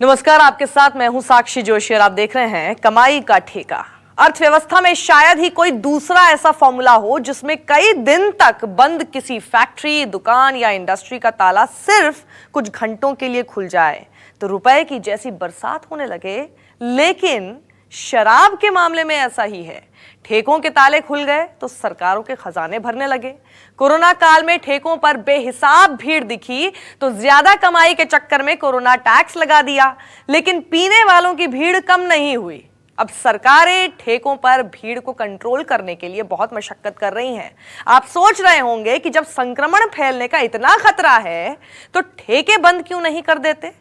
नमस्कार, आपके साथ मैं हूं साक्षी जोशी और आप देख रहे हैं कमाई का ठेका। अर्थव्यवस्था में शायद ही कोई दूसरा ऐसा फॉर्मूला हो जिसमें कई दिन तक बंद किसी फैक्ट्री, दुकान या इंडस्ट्री का ताला सिर्फ कुछ घंटों के लिए खुल जाए तो रुपए की जैसी बरसात होने लगे। लेकिन शराब के मामले में ऐसा ही है। ठेकों के ताले खुल गए तो सरकारों के खजाने भरने लगे। कोरोना काल में ठेकों पर बेहिसाब भीड़ दिखी तो ज्यादा कमाई के चक्कर में कोरोना टैक्स लगा दिया, लेकिन पीने वालों की भीड़ कम नहीं हुई। अब सरकारें ठेकों पर भीड़ को कंट्रोल करने के लिए बहुत मशक्कत कर रही हैं। आप सोच रहे होंगे कि जब संक्रमण फैलने का इतना खतरा है तो ठेके बंद क्यों नहीं कर देते।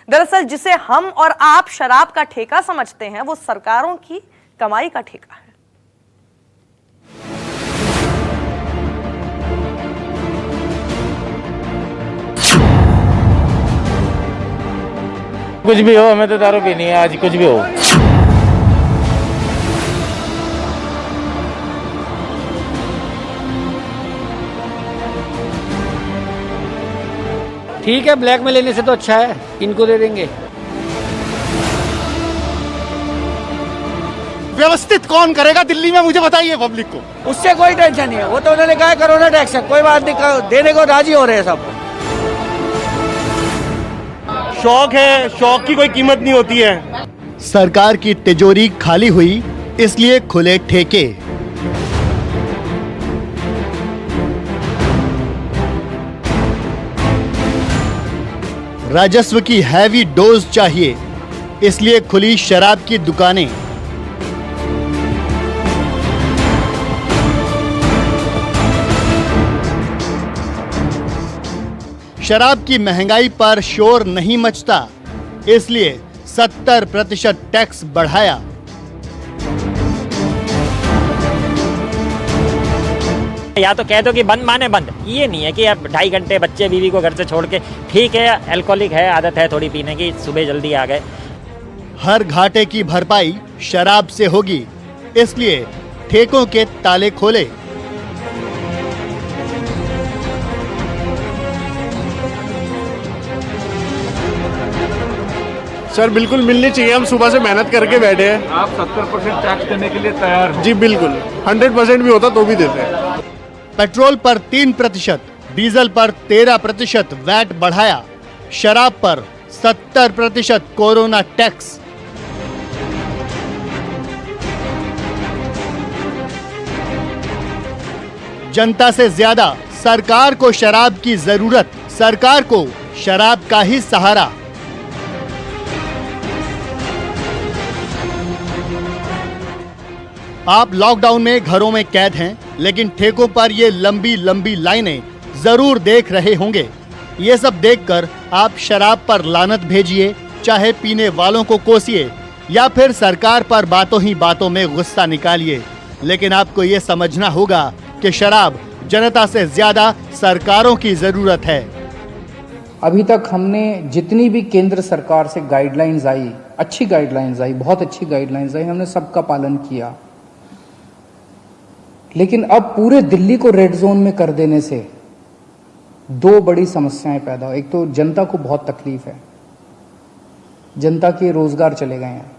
दरअसल जिसे हम और आप शराब का ठेका समझते हैं वो सरकारों की कमाई का ठेका है। कुछ भी हो, हमें तो दारू पीनी है। आज कुछ भी हो, ठीक है, ब्लैक में लेने से तो अच्छा है, इनको दे देंगे। व्यवस्थित कौन करेगा दिल्ली में, मुझे बताइए पब्लिक को। उससे कोई टेंशन नहीं है, वो तो उन्होंने कहा कोरोना टैक्स है, कोई बात नहीं, देने को राजी हो रहे हैं सब। शौक है, शौक की कोई कीमत नहीं होती है। सरकार की तिजोरी खाली हुई इसलिए खुले ठेके। राजस्व की हैवी डोज चाहिए इसलिए खुली शराब की दुकानें। शराब की महंगाई पर शोर नहीं मचता इसलिए 70% टैक्स बढ़ाया। या तो कह दो कि बंद माने बंद, ये नहीं है कि अब 2.5 घंटे बच्चे बीवी को घर से छोड़ के, ठीक है अल्कोहलिक है, आदत है थोड़ी पीने की, सुबह जल्दी आ गए। हर घाटे की भरपाई शराब से होगी इसलिए ठेकों के ताले खोले। सर बिल्कुल मिलनी चाहिए, हम सुबह से मेहनत करके बैठे हैं। आप 70% टैक्स देने के लिए तैयार हैं? जी बिल्कुल, 100% भी होता तो भी देते हैं। पेट्रोल पर 3%, डीजल पर 13% वैट बढ़ाया। शराब पर 70% कोरोना टैक्स। जनता से ज्यादा सरकार को शराब की जरूरत, सरकार को शराब का ही सहारा। आप लॉकडाउन में घरों में कैद हैं, लेकिन ठेकों पर ये लंबी लंबी लाइनें जरूर देख रहे होंगे। ये सब देखकर आप शराब पर लानत भेजिए, चाहे पीने वालों को कोसिए या फिर सरकार पर बातों ही बातों में गुस्सा निकालिए, लेकिन आपको ये समझना होगा कि शराब जनता से ज्यादा सरकारों की जरूरत है। अभी तक हमने जितनी भी केंद्र सरकार से गाइडलाइंस आई, अच्छी गाइडलाइंस आई, बहुत अच्छी गाइडलाइंस आई, हमने सबका पालन किया। लेकिन अब पूरे दिल्ली को रेड जोन में कर देने से दो बड़ी समस्याएं पैदा हो। एक तो जनता को बहुत तकलीफ है, जनता के रोजगार चले गए हैं,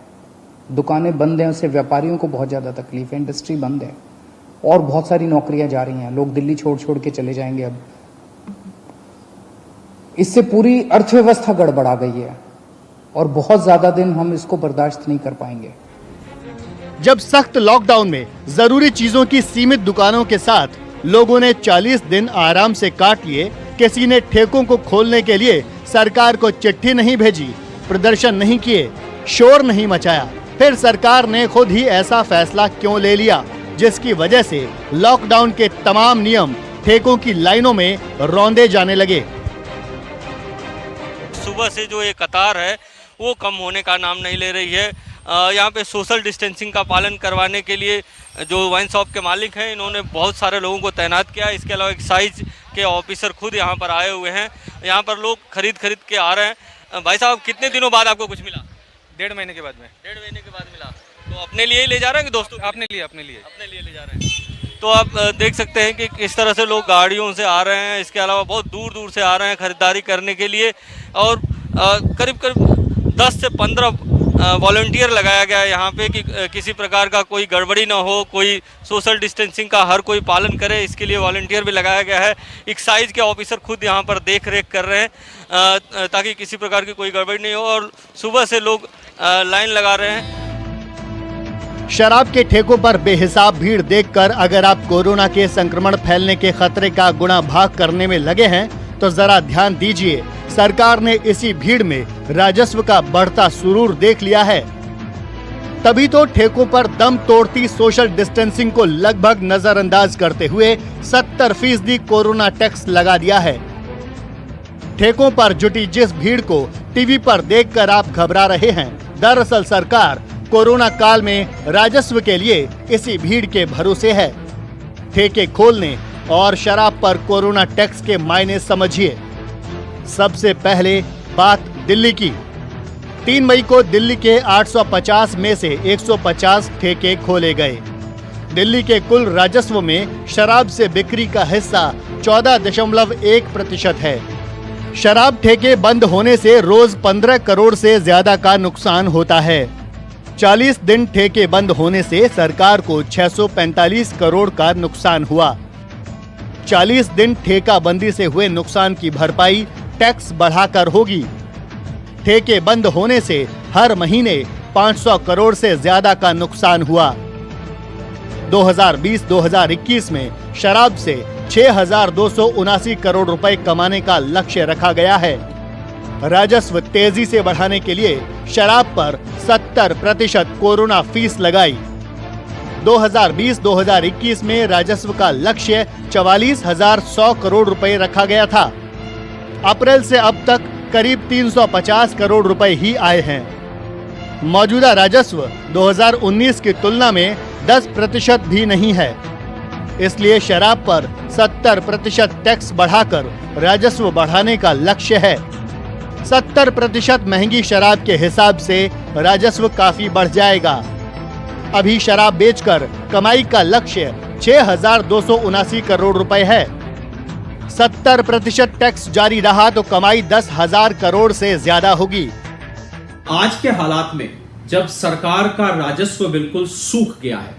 दुकानें बंद हैं, उससे व्यापारियों को बहुत ज्यादा तकलीफ है, इंडस्ट्री बंद है और बहुत सारी नौकरियां जा रही हैं, लोग दिल्ली छोड़ छोड़ के चले जाएंगे। अब इससे पूरी अर्थव्यवस्था गड़बड़ा गई है और बहुत ज्यादा दिन हम इसको बर्दाश्त नहीं कर पाएंगे। जब सख्त लॉकडाउन में जरूरी चीजों की सीमित दुकानों के साथ लोगों ने 40 दिन आराम से काट लिए, किसी ने ठेकों को खोलने के लिए सरकार को चिट्ठी नहीं भेजी, प्रदर्शन नहीं किए, शोर नहीं मचाया, फिर सरकार ने खुद ही ऐसा फैसला क्यों ले लिया जिसकी वजह से लॉकडाउन के तमाम नियम ठेकों की लाइनों में रौंदे जाने लगे। सुबह से जो ये कतार है वो कम होने का नाम नहीं ले रही है। यहाँ पे सोशल डिस्टेंसिंग का पालन करवाने के लिए जो वाइन शॉप के मालिक हैं इन्होंने बहुत सारे लोगों को तैनात किया। इसके अलावा एक्साइज के ऑफिसर खुद यहाँ पर आए हुए हैं। यहाँ पर लोग खरीद के आ रहे हैं। भाई साहब कितने दिनों बाद आपको कुछ मिला? 1.5 महीने के बाद में। 1.5 महीने के बाद मिला। तो अपने लिए ही ले जा रहे हैं कि दोस्तों? अपने लिए ले जा रहे हैं। तो आप देख सकते हैं कि किस तरह से लोग गाड़ियों से आ रहे हैं। इसके अलावा बहुत दूर दूर से आ रहे हैं खरीदारी करने के लिए और करीब करीब 10 से 15 वॉलंटियर लगाया गया है यहाँ पे कि किसी प्रकार का कोई गड़बड़ी ना हो, कोई सोशल डिस्टेंसिंग का हर कोई पालन करे, इसके लिए वॉलंटियर भी लगाया गया है। एक्साइज के ऑफिसर खुद यहाँ पर देख रेख कर रहे हैं ताकि किसी प्रकार की कोई गड़बड़ी नहीं हो, और सुबह से लोग लाइन लगा रहे हैं। शराब के ठेकों पर बेहिसाब भीड़ देखकर अगर आप कोरोना के संक्रमण फैलने के खतरे का गुणा भाग करने में लगे हैं तो जरा ध्यान दीजिए, सरकार ने इसी भीड़ में राजस्व का बढ़ता सुरूर देख लिया है। तभी तो ठेकों पर दम तोड़ती सोशल डिस्टेंसिंग को लगभग नजरअंदाज करते हुए 70% कोरोना टैक्स लगा दिया है। ठेकों पर जुटी जिस भीड़ को टीवी पर देखकर आप घबरा रहे हैं, दरअसल सरकार कोरोना काल में राजस्व के लिए इसी भीड़ के भरोसे है। ठेके खोलने और शराब पर कोरोना टैक्स के मायने समझिए। सबसे पहले बात दिल्ली की। 3 मई को दिल्ली के 850 में से 150 ठेके खोले गए। दिल्ली के कुल राजस्व में शराब से बिक्री का हिस्सा 14.1% है। शराब ठेके बंद होने से रोज 15 करोड़ से ज्यादा का नुकसान होता है। 40 दिन ठेके बंद होने से सरकार को 645 करोड़ का नुकसान हुआ। 40 दिन ठेका बंदी से हुए नुकसान की भरपाई टैक्स बढ़ाकर होगी। ठेके बंद होने से हर महीने 500 करोड़ से ज्यादा का नुकसान हुआ। 2020-2021 में शराब से 6,279 करोड़ रुपए कमाने का लक्ष्य रखा गया है। राजस्व तेजी से बढ़ाने के लिए शराब पर 70% कोरोना फीस लगाई। 2020-2021 में राजस्व का लक्ष्य 44,100 करोड़ रुपए रखा गया था। अप्रैल से अब तक करीब 350 करोड़ रुपए ही आए हैं। मौजूदा राजस्व 2019 की तुलना में 10% भी नहीं है। इसलिए शराब पर 70% टैक्स बढ़ाकर राजस्व बढ़ाने का लक्ष्य है। 70% महंगी शराब के हिसाब से राजस्व काफी बढ़ जाएगा। अभी शराब बेचकर कमाई का लक्ष्य 6,279 करोड़ रुपए है। 70% टैक्स जारी रहा तो कमाई 10,000 करोड़ से ज्यादा होगी। आज के हालात में जब सरकार का राजस्व बिल्कुल सूख गया है,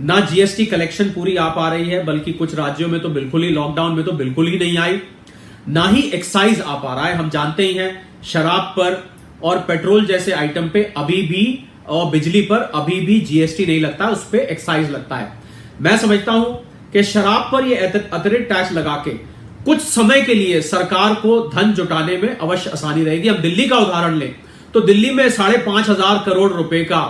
ना जीएसटी कलेक्शन पूरी आ पा रही है, बल्कि कुछ राज्यों में तो बिल्कुल ही, लॉकडाउन में तो बिल्कुल ही नहीं आई, ना ही एक्साइज आ पा रहा है। हम जानते ही हैं शराब पर और पेट्रोल जैसे आइटम पे अभी भी, और बिजली पर अभी भी जीएसटी नहीं लगता, उस पर एक्साइज लगता है। मैं समझता हूं कि शराब पर यह अतिरिक्त टैक्स लगा के कुछ समय के लिए सरकार को धन जुटाने में अवश्य आसानी रहेगी। हम दिल्ली का उदाहरण लें तो दिल्ली में 5,500 करोड़ रुपए का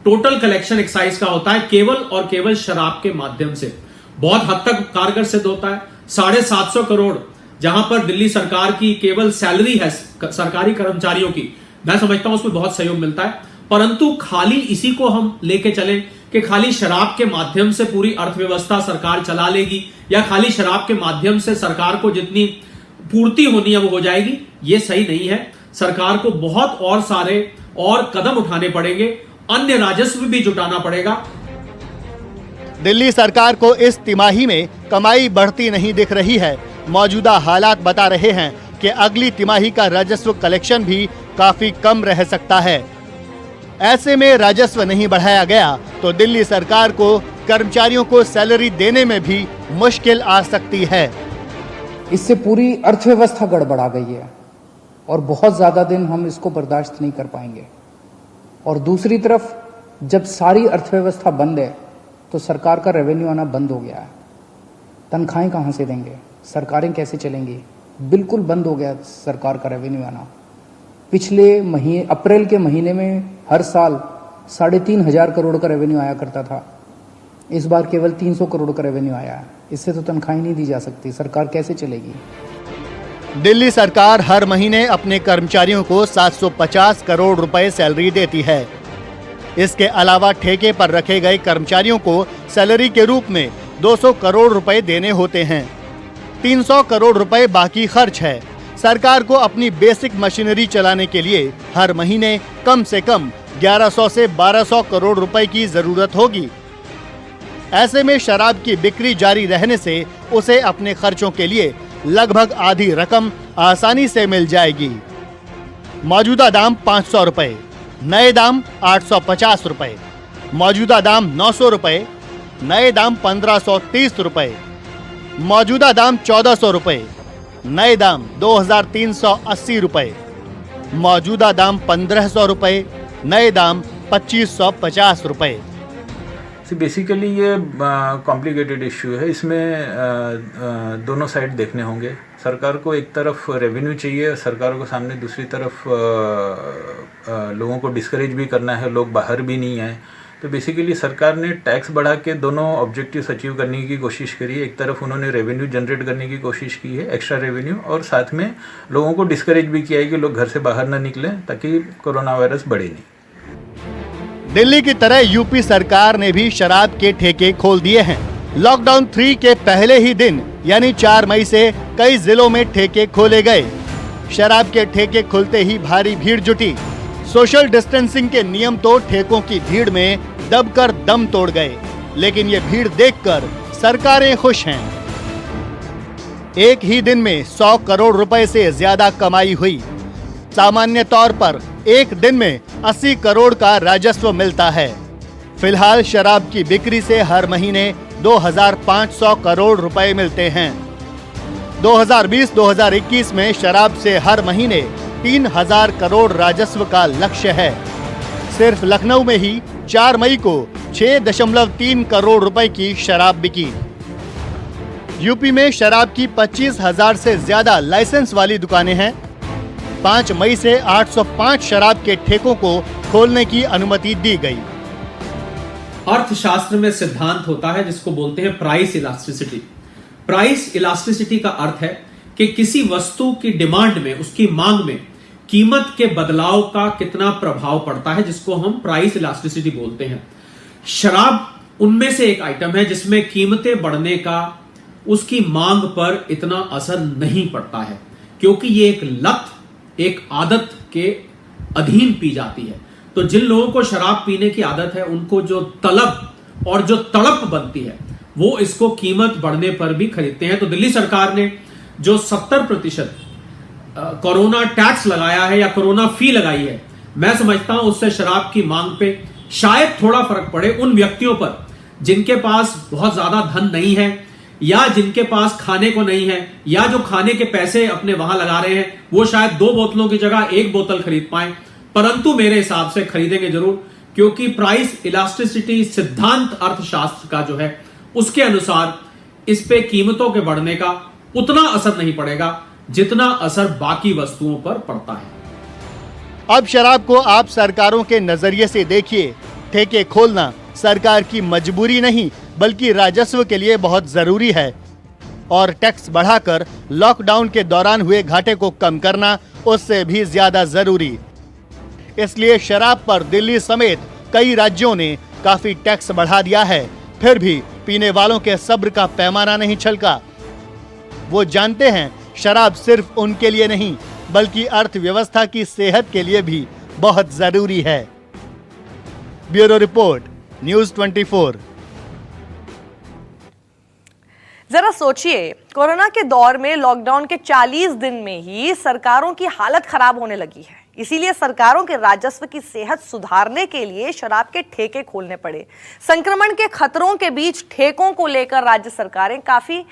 टोटल कलेक्शन एक्साइज का होता है, केवल और केवल शराब के माध्यम से। बहुत हद तक कारगर सिद्ध होता है। 750 करोड़ जहां पर दिल्ली सरकार की केवल सैलरी है सरकारी कर्मचारियों की, मैं समझता हूं उसमें बहुत सहयोग मिलता है। परंतु खाली इसी को हम लेके चलें कि खाली शराब के माध्यम से पूरी अर्थव्यवस्था सरकार चला लेगी, या खाली शराब के माध्यम से सरकार को जितनी पूर्ति होनी है वो हो जाएगी, ये सही नहीं है। सरकार को बहुत और सारे और कदम उठाने पड़ेंगे, अन्य राजस्व भी जुटाना पड़ेगा। दिल्ली सरकार को इस तिमाही में कमाई बढ़ती नहीं दिख रही है। मौजूदा हालात बता रहे हैं कि अगली तिमाही का राजस्व कलेक्शन भी काफी कम रह सकता है। ऐसे में राजस्व नहीं बढ़ाया गया तो दिल्ली सरकार को कर्मचारियों को सैलरी देने में भी मुश्किल आ सकती है। इससे पूरी अर्थव्यवस्था गड़बड़ा गई है और बहुत ज्यादा दिन हम इसको बर्दाश्त नहीं कर पाएंगे। और दूसरी तरफ जब सारी अर्थव्यवस्था बंद है तो सरकार का रेवेन्यू आना बंद हो गया है। तनख्वाहें कहां से देंगे, सरकारें कैसे चलेंगी? बिल्कुल बंद हो गया सरकार का रेवेन्यू आना। पिछले महीने अप्रैल के महीने में हर साल 3,500 करोड़ का रेवेन्यू आया करता था, इस बार केवल 300 करोड़ का रेवेन्यू आया है। इससे तो तनख्वाहें नहीं दी जा सकती, सरकार कैसे चलेगी? दिल्ली सरकार हर महीने अपने कर्मचारियों को 750 करोड़ रुपए सैलरी देती है। इसके अलावा ठेके पर रखे गए कर्मचारियों को सैलरी के रूप में 200 करोड़ रुपए देने होते हैं। 300 करोड़ रुपए बाकी खर्च है। सरकार को अपनी बेसिक मशीनरी चलाने के लिए हर महीने कम से कम 1100 से 1200 करोड़ रुपए की जरूरत होगी। ऐसे में शराब की बिक्री जारी रहने से उसे अपने खर्चों के लिए लगभग आधी रकम आसानी से मिल जाएगी। मौजूदा दाम 500 रुपए, नए दाम 850 रुपए, मौजूदा दाम 900 रुपए, नए दाम 1530 रुपए, मौजूदा दाम 1400 रुपए, नए दाम 2380 रुपए, मौजूदा दाम 1500 रुपए, नए दाम 2550 रुपए। बेसिकली ये कॉम्प्लिकेटेड इश्यू है। इसमें दोनों साइड देखने होंगे। सरकार को एक तरफ रेवेन्यू चाहिए, सरकार को सामने दूसरी तरफ लोगों को डिस्करेज भी करना है, लोग बाहर भी नहीं आए। तो बेसिकली सरकार ने टैक्स बढ़ा के दोनों ऑब्जेक्टिव्स अचीव करने की कोशिश करी है। एक तरफ उन्होंने रेवेन्यू जनरेट करने की कोशिश की है, एक्स्ट्रा रेवेन्यू, और साथ में लोगों को डिस्करेज भी किया है कि लोग घर से बाहर ना निकलें ताकि कोरोना वायरस बढ़े नहीं। दिल्ली की तरह यूपी सरकार ने भी शराब के ठेके खोल दिए हैं। लॉकडाउन 3 के पहले ही दिन यानी 4 मई से कई जिलों में ठेके खोले गए। शराब के ठेके खुलते ही भारी भीड़ जुटी। सोशल डिस्टेंसिंग के नियम तो ठेकों की भीड़ में दबकर दम तोड़ गए, लेकिन ये भीड़ देखकर सरकारें खुश हैं। एक ही दिन में 100 करोड़ रुपए से ज्यादा कमाई हुई। सामान्य तौर पर एक दिन में 80 करोड़ का राजस्व मिलता है। फिलहाल शराब की बिक्री से हर महीने 2500 करोड़ रुपए मिलते हैं। 2020-2021 में शराब से हर महीने 3000 करोड़ राजस्व का लक्ष्य है। सिर्फ लखनऊ में ही 4 मई को 6.3 करोड़ रुपए की शराब बिकी। यूपी में शराब की 25,000 से ज्यादा लाइसेंस वाली दुकानें हैं। 5 मई से 805 शराब के ठेकों को खोलने की अनुमति दी गई। अर्थशास्त्र में सिद्धांत होता है जिसको बोलते हैं प्राइस इलास्टिसिटी। प्राइस इलास्टिसिटी का अर्थ है कि किसी वस्तु की डिमांड में, उसकी मांग में कीमत के बदलाव का कितना प्रभाव पड़ता है, जिसको हम प्राइस इलास्टिसिटी बोलते हैं। शराब उनमें से एक आइटम है जिसमें कीमतें बढ़ने का उसकी मांग पर इतना असर नहीं पड़ता है, क्योंकि ये एक लत, एक आदत के अधीन पी जाती है। तो जिन लोगों को शराब पीने की आदत है, उनको जो तलब और जो तड़प बनती है वो इसको कीमत बढ़ने पर भी खरीदते हैं। तो दिल्ली सरकार ने जो 70% कोरोना टैक्स लगाया है या कोरोना फी लगाई है, मैं समझता हूं उससे शराब की मांग पे शायद थोड़ा फर्क पड़े उन व्यक्तियों पर जिनके पास बहुत ज्यादा धन नहीं है, या जिनके पास खाने को नहीं है, या जो खाने के पैसे अपने वहां लगा रहे हैं वो शायद 2 बोतलों की जगह 1 बोतल खरीद पाए, परंतु मेरे हिसाब से खरीदेंगे जरूर, क्योंकि प्राइस इलास्टिसिटी सिद्धांत अर्थशास्त्र का जो है उसके अनुसार इस पे कीमतों के बढ़ने का उतना असर नहीं पड़ेगा जितना असर बाकी वस्तुओं पर पड़ता है। अब शराब को आप सरकारों के नजरिए से देखिए। ठेके खोलना सरकार की मजबूरी नहीं बल्कि राजस्व के लिए बहुत जरूरी है, और टैक्स बढ़ाकर लॉकडाउन के दौरान हुए घाटे को कम करना उससे भी ज्यादा जरूरी। इसलिए शराब पर दिल्ली समेत कई राज्यों ने काफी टैक्स बढ़ा दिया है, फिर भी पीने वालों के सब्र का पैमाना नहीं छलका। वो जानते हैं शराब सिर्फ उनके लिए नहीं बल्कि अर्थव्यवस्था की सेहत के लिए भी बहुत जरूरी है। Bureau report, news 24। जरा सोचिए, कोरोना के दौर में लॉकडाउन के 40 दिन में ही सरकारों की हालत खराब होने लगी है। इसीलिए सरकारों के राजस्व की सेहत सुधारने के लिए शराब के ठेके खोलने पड़े। संक्रमण के खतरों के बीच ठेकों को लेकर राज्य सरकारें काफी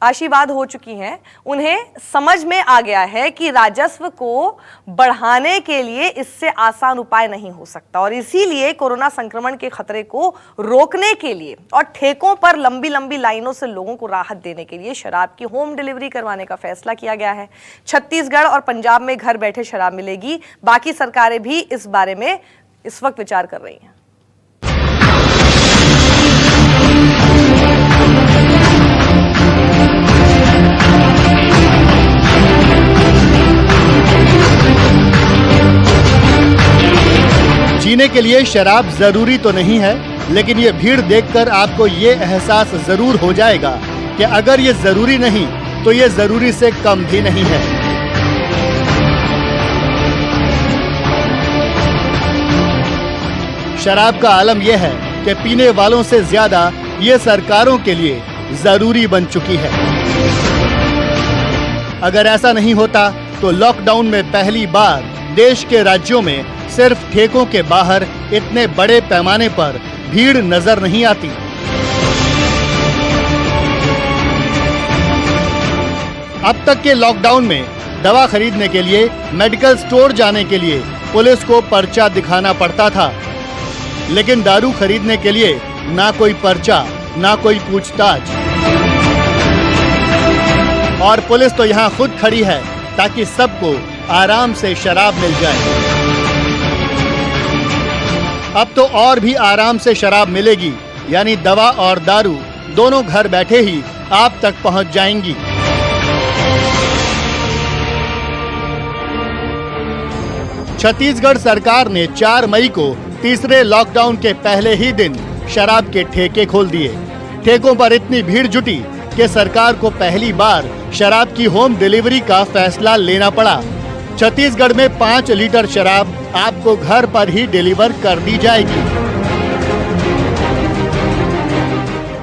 आशीर्वाद हो चुकी हैं। उन्हें समझ में आ गया है कि राजस्व को बढ़ाने के लिए इससे आसान उपाय नहीं हो सकता, और इसीलिए कोरोना संक्रमण के खतरे को रोकने के लिए और ठेकों पर लंबी लंबी लाइनों से लोगों को राहत देने के लिए शराब की होम डिलीवरी करवाने का फैसला किया गया है। छत्तीसगढ़ और पंजाब में घर बैठे शराब मिलेगी। बाकी सरकारें भी इस बारे में इस वक्त विचार कर रही हैं। जीने के लिए शराब जरूरी तो नहीं है, लेकिन ये भीड़ देखकर आपको ये एहसास जरूर हो जाएगा कि अगर ये जरूरी नहीं तो ये जरूरी से कम भी नहीं है। शराब का आलम यह है कि पीने वालों से ज्यादा ये सरकारों के लिए जरूरी बन चुकी है। अगर ऐसा नहीं होता तो लॉकडाउन में पहली बार देश के राज्यों में सिर्फ ठेकों के बाहर इतने बड़े पैमाने पर भीड़ नजर नहीं आती। अब तक के लॉकडाउन में दवा खरीदने के लिए, मेडिकल स्टोर जाने के लिए पुलिस को पर्चा दिखाना पड़ता था, लेकिन दारू खरीदने के लिए ना कोई पर्चा, ना कोई पूछताछ। और पुलिस तो यहाँ खुद खड़ी है ताकि सबको आराम से शराब मिल जाए। अब तो और भी आराम से शराब मिलेगी, यानी दवा और दारू दोनों घर बैठे ही आप तक पहुंच जाएंगी। छत्तीसगढ़ सरकार ने 4 मई को तीसरे लॉकडाउन के पहले ही दिन शराब के ठेके खोल दिए। ठेकों पर इतनी भीड़ जुटी कि सरकार को पहली बार शराब की होम डिलीवरी का फैसला लेना पड़ा। छत्तीसगढ़ में 5 लीटर शराब आपको घर पर ही डिलीवर कर दी जाएगी।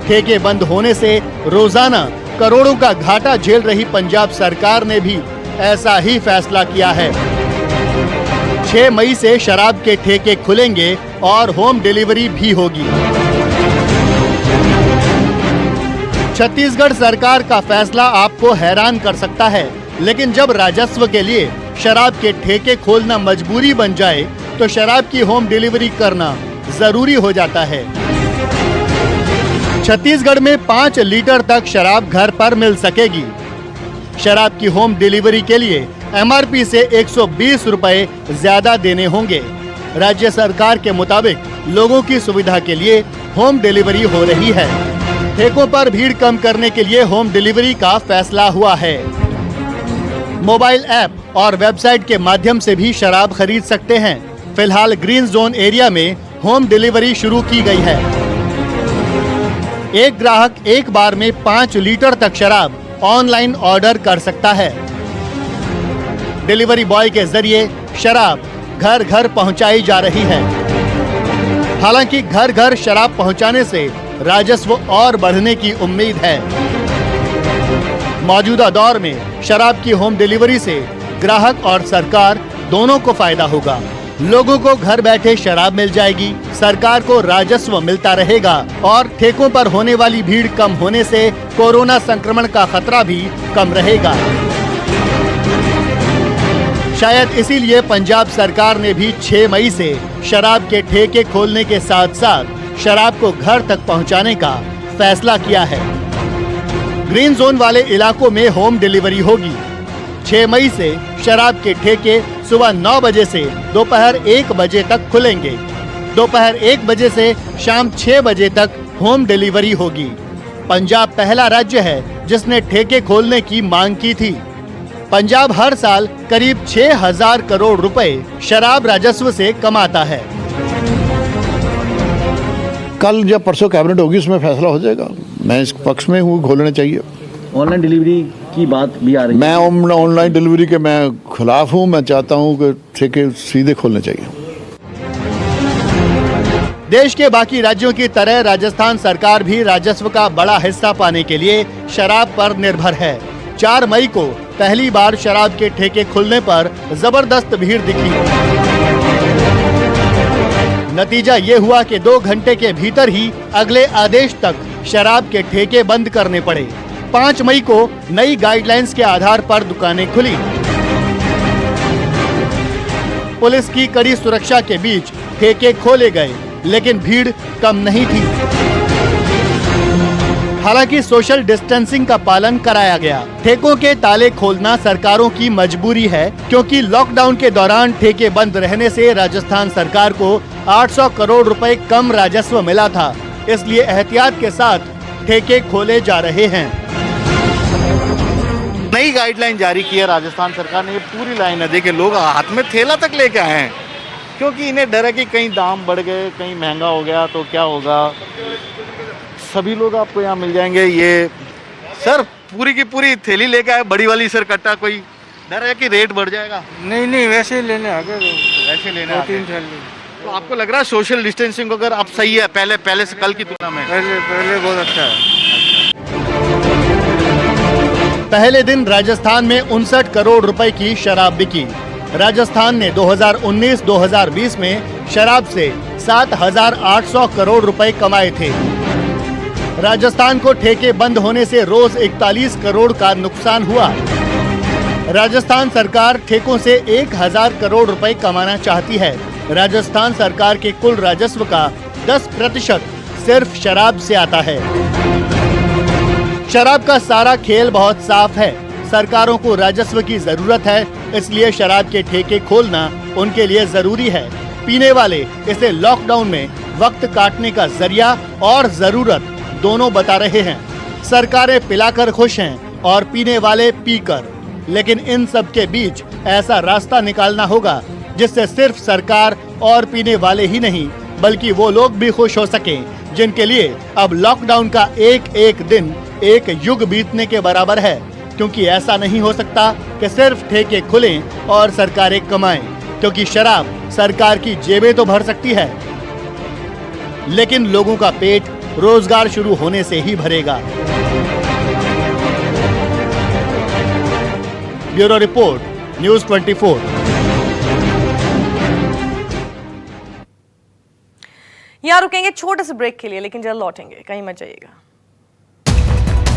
ठेके बंद होने से रोजाना करोड़ों का घाटा झेल रही पंजाब सरकार ने भी ऐसा ही फैसला किया है। 6 मई से शराब के ठेके खुलेंगे और होम डिलीवरी भी होगी। छत्तीसगढ़ सरकार का फैसला आपको हैरान कर सकता है, लेकिन जब राजस्व के लिए शराब के ठेके खोलना मजबूरी बन जाए तो शराब की होम डिलीवरी करना जरूरी हो जाता है। छत्तीसगढ़ में 5 लीटर तक शराब घर पर मिल सकेगी। शराब की होम डिलीवरी के लिए MRP से 120 रुपए ज्यादा देने होंगे। राज्य सरकार के मुताबिक लोगों की सुविधा के लिए होम डिलीवरी हो रही है। ठेकों पर भीड़ कम करने के लिए होम डिलीवरी का फैसला हुआ है। मोबाइल ऐप और वेबसाइट के माध्यम से भी शराब खरीद सकते हैं। फिलहाल ग्रीन जोन एरिया में होम डिलीवरी शुरू की गई है। एक ग्राहक एक बार में 5 लीटर तक शराब ऑनलाइन ऑर्डर कर सकता है। डिलीवरी बॉय के जरिए शराब घर घर पहुंचाई जा रही है। हालांकि घर घर शराब पहुंचाने से राजस्व और बढ़ने की उम्मीद है। मौजूदा दौर में शराब की होम डिलीवरी से ग्राहक और सरकार दोनों को फायदा होगा। लोगों को घर बैठे शराब मिल जाएगी, सरकार को राजस्व मिलता रहेगा और ठेकों पर होने वाली भीड़ कम होने से कोरोना संक्रमण का खतरा भी कम रहेगा। शायद इसीलिए पंजाब सरकार ने भी 6 मई से शराब के ठेके खोलने के साथ साथ शराब को घर तक पहुंचाने का फैसला किया है। ग्रीन जोन वाले इलाकों में होम डिलीवरी होगी। 6 मई से शराब के ठेके सुबह 9 बजे से दोपहर 1 बजे तक खुलेंगे। दोपहर 1 बजे से शाम 6 बजे तक होम डिलीवरी होगी। पंजाब पहला राज्य है जिसने ठेके खोलने की मांग की थी। पंजाब हर साल करीब 6,000 करोड़ रुपए शराब राजस्व से कमाता है। कल जब परसों कैबिनेट होगी उसमें फैसला हो जाएगा। मैं इस पक्ष में हूँ, खोलने चाहिए। ऑनलाइन डिलीवरी की बात भी आ रही है। मैं ऑनलाइन डिलीवरी के मैं खिलाफ हूँ। मैं चाहता हूँ कि ठेके सीधे खोलने चाहिए। देश के बाकी राज्यों की तरह राजस्थान सरकार भी राजस्व का बड़ा हिस्सा पाने के लिए शराब पर निर्भर है। 4 मई को पहली बार शराब के ठेके खुलने पर जबरदस्त भीड़ दिखी। नतीजा ये हुआ कि 2 घंटे के भीतर ही अगले आदेश तक शराब के ठेके बंद करने पड़े। 5 मई को नई गाइडलाइंस के आधार पर दुकानें खुली। पुलिस की कड़ी सुरक्षा के बीच ठेके खोले गए, लेकिन भीड़ कम नहीं थी। हालांकि सोशल डिस्टेंसिंग का पालन कराया गया। ठेकों के ताले खोलना सरकारों की मजबूरी है, क्योंकि लॉकडाउन के दौरान ठेके बंद रहने से राजस्थान सरकार को 800 करोड़ रुपए कम राजस्व मिला था। इसलिए एहतियात के साथ ठेके खोले जा रहे हैं। नई गाइडलाइन जारी की है राजस्थान सरकार ने। ये पूरी लाइन है, देखिए लोग हाथ में थैला तक लेके आए हैं, क्योंकि इन्हें डर है कि कहीं दाम बढ़ गए, कहीं महंगा हो गया तो क्या होगा। सभी लोग आपको यहाँ मिल जाएंगे। ये सर पूरी की पूरी थैली लेके आए, बड़ी वाली सर कट्टा। कोई डर है कि रेट बढ़ जाएगा? नहीं वैसे ही लेने आ गए। वैसे लेने आ गए। तो आपको लग रहा है सोशल डिस्टेंसिंग अगर अब सही है पहले से कल की तुलना में? पहले बहुत अच्छा है। पहले दिन राजस्थान में 59 करोड़ रुपए की शराब बिकी। राजस्थान ने 2019-2020 में शराब से 7,800 करोड़ रुपए कमाए थे। राजस्थान को ठेके बंद होने से रोज 41 करोड़ का नुकसान हुआ। राजस्थान सरकार ठेकों से 1,000 करोड़ रुपए कमाना चाहती है। राजस्थान सरकार के कुल राजस्व का 10% सिर्फ शराब से आता है। शराब का सारा खेल बहुत साफ है। सरकारों को राजस्व की जरूरत है, इसलिए शराब के ठेके खोलना उनके लिए जरूरी है। पीने वाले इसे लॉकडाउन में वक्त काटने का जरिया और जरूरत दोनों बता रहे हैं। सरकारें पिलाकर खुश हैं और पीने वाले पीकर, लेकिन इन सब के बीच ऐसा रास्ता निकालना होगा जिससे सिर्फ सरकार और पीने वाले ही नहीं बल्कि वो लोग भी खुश हो सकें जिनके लिए अब लॉकडाउन का एक एक दिन एक युग बीतने के बराबर है। क्योंकि ऐसा नहीं हो सकता कि सिर्फ ठेके खुलें और सरकारें कमाएं, क्योंकि शराब सरकार की जेबें तो भर सकती है लेकिन लोगों का पेट रोजगार शुरू होने से ही भरेगा। Bureau report, news 24। यहाँ रुकेंगे छोटे से ब्रेक के लिए, लेकिन जल्द लौटेंगे, कहीं मत जाइएगा।